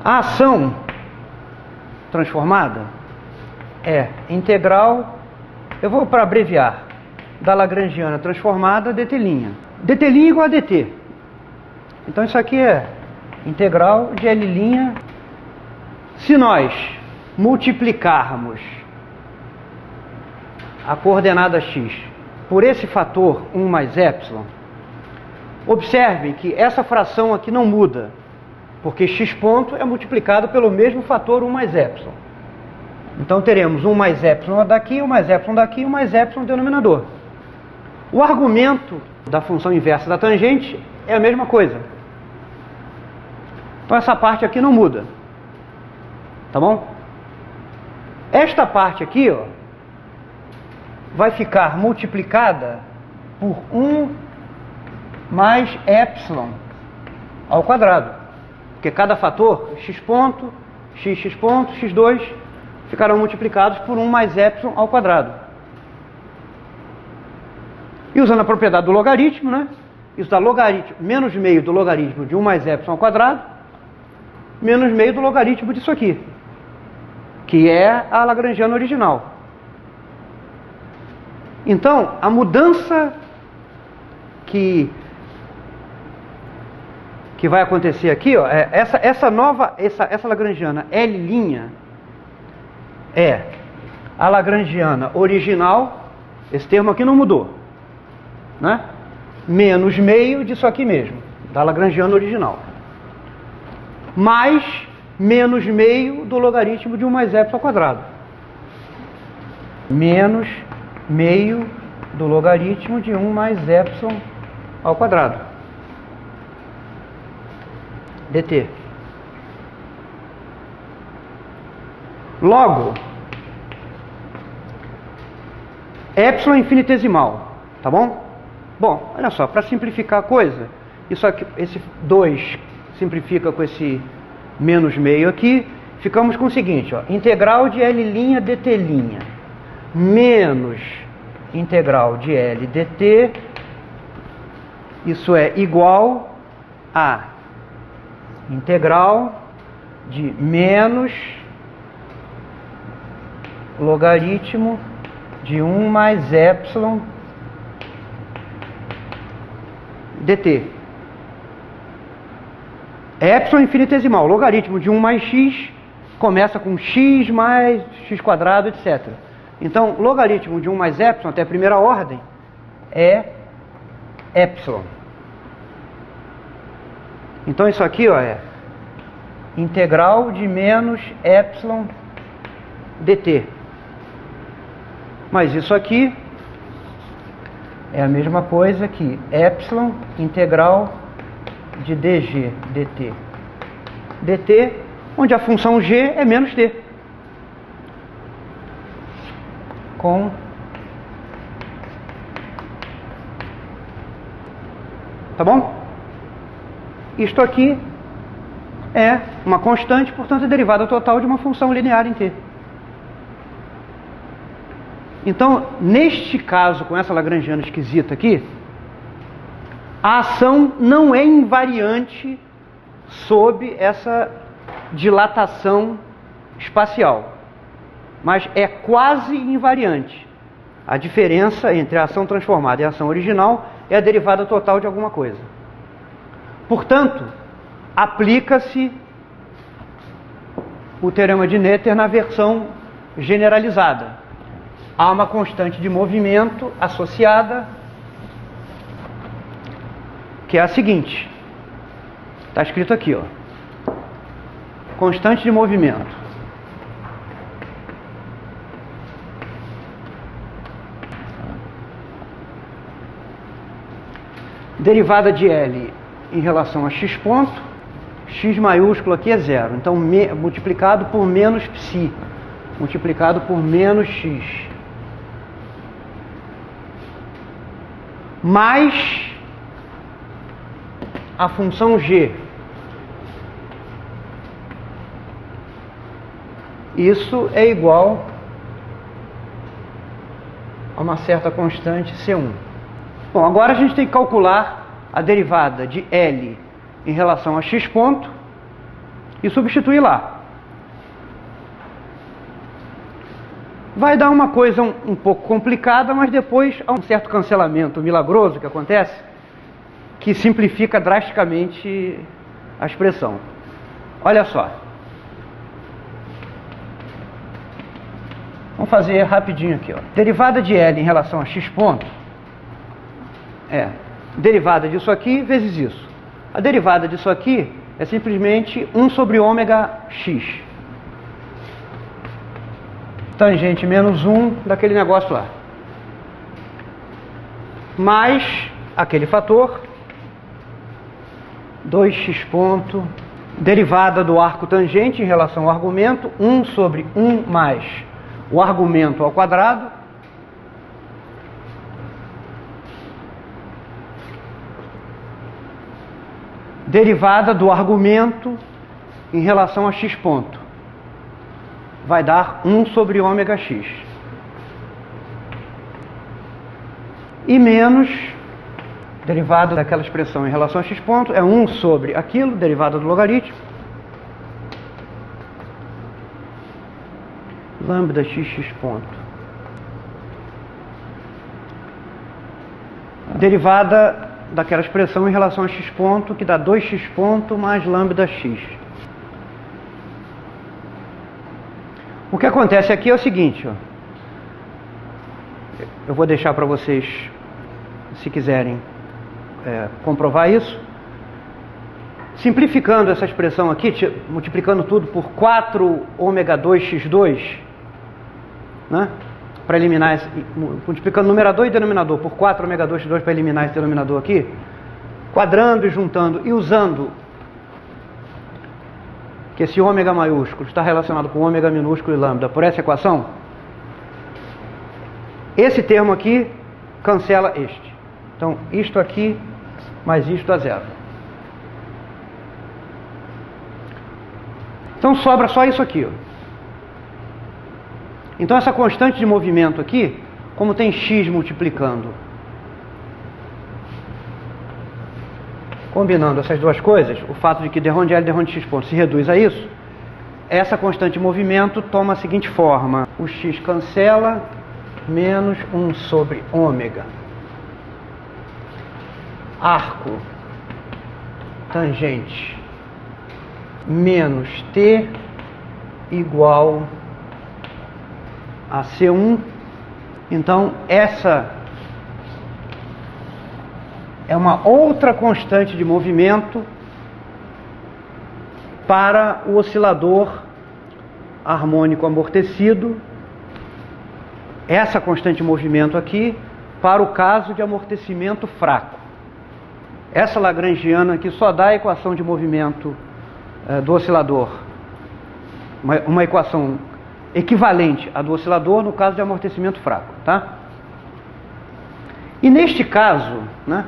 A ação transformada é integral, eu vou para abreviar, da lagrangiana transformada dt'. dt' igual a dt. Então isso aqui é integral de L'. Se nós multiplicarmos a coordenada x por esse fator 1 mais epsilon, observem que essa fração aqui não muda, porque x ponto é multiplicado pelo mesmo fator 1 mais epsilon. Então teremos 1 mais epsilon daqui, 1 mais epsilon daqui, 1 mais epsilon no denominador. O argumento da função inversa da tangente é a mesma coisa. Então essa parte aqui não muda. Tá bom? Esta parte aqui, ó, vai ficar multiplicada por 1 mais epsilon ao quadrado. Porque cada fator, x ponto, x ponto, x2, ficarão multiplicados por 1 mais epsilon ao quadrado. E usando a propriedade do logaritmo, né? Isso dá logaritmo, menos meio do logaritmo de 1 mais epsilon ao quadrado, menos meio do logaritmo disso aqui, que é a lagrangiana original. Então, a mudança que vai acontecer aqui, ó, é essa lagrangiana L' é a lagrangiana original, esse termo aqui não mudou, né? Menos meio disso aqui mesmo, da lagrangiana original, mais menos meio do logaritmo de 1 mais epsilon ao quadrado, menos meio do logaritmo de 1 mais epsilon ao quadrado, dt. Logo, epsilon é infinitesimal, tá bom? Bom, olha só, para simplificar a coisa, isso aqui, esse 2 simplifica com esse menos meio aqui, ficamos com o seguinte, ó, integral de L' dt' menos integral de L dt, isso é igual a integral de menos logaritmo de 1 mais epsilon dt. Epsilon é infinitesimal, logaritmo de 1 mais x começa com x mais x quadrado, etc. Então, logaritmo de 1 mais epsilon até a primeira ordem é epsilon. Então isso aqui, ó, é integral de menos epsilon dt. Mas isso aqui é a mesma coisa que epsilon integral de dg dt. dt, onde a função g é menos d. Com tá bom? Isto aqui é uma constante, portanto, é derivada total de uma função linear em t. Então, neste caso, com essa lagrangiana esquisita aqui, a ação não é invariante sob essa dilatação espacial, mas é quase invariante. A diferença entre a ação transformada e a ação original é a derivada total de alguma coisa. Portanto, aplica-se o teorema de Noether na versão generalizada. Há uma constante de movimento associada, que é a seguinte. Está escrito aqui, ó. Constante de movimento. Derivada de L em relação a x ponto, x maiúsculo aqui é zero. Então, multiplicado por menos psi, multiplicado por menos x, mais a função g. Isso é igual a uma certa constante C1. Bom, agora a gente tem que calcular a derivada de L em relação a x ponto e substituir lá. Vai dar uma coisa um pouco complicada, mas depois há um certo cancelamento milagroso que acontece, que simplifica drasticamente a expressão. Olha só. Vamos fazer rapidinho aqui, ó. Derivada de L em relação a x ponto é derivada disso aqui vezes isso. A derivada disso aqui é simplesmente 1 sobre ômega x. Tangente menos 1 daquele negócio lá. Mais aquele fator, 2x ponto, derivada do arco tangente em relação ao argumento, 1 sobre 1 mais o argumento ao quadrado, derivada do argumento em relação a x ponto. Vai dar 1 sobre ômega x. E menos derivada daquela expressão em relação a x ponto é 1 sobre aquilo, derivada do logaritmo, lambda x ponto. Derivada daquela expressão em relação a x ponto, que dá 2x ponto mais lambda x. O que acontece aqui é o seguinte, ó. Eu vou deixar para vocês, se quiserem comprovar isso. Simplificando essa expressão aqui, multiplicando tudo por 4 ômega 2x2, né? Para eliminar esse, multiplicando numerador e denominador por 4 ômega 2x2 para eliminar esse denominador aqui, quadrando e juntando e usando que esse ômega maiúsculo está relacionado com ômega minúsculo e lambda por essa equação, esse termo aqui cancela este. Então, isto aqui mais isto dá zero. Então, sobra só isso aqui, ó. Então, essa constante de movimento aqui, como tem x multiplicando, combinando essas duas coisas, o fato de que derrom de L e derrom de x ponto se reduz a isso, essa constante de movimento toma a seguinte forma: o x cancela, menos 1 sobre ômega, arco tangente, menos t igual a C1. Então, essa é uma outra constante de movimento para o oscilador harmônico amortecido. Essa constante de movimento aqui para o caso de amortecimento fraco. Essa lagrangiana aqui só dá a equação de movimento do oscilador, uma equação equivalente à do oscilador no caso de amortecimento fraco, tá? E neste caso, né,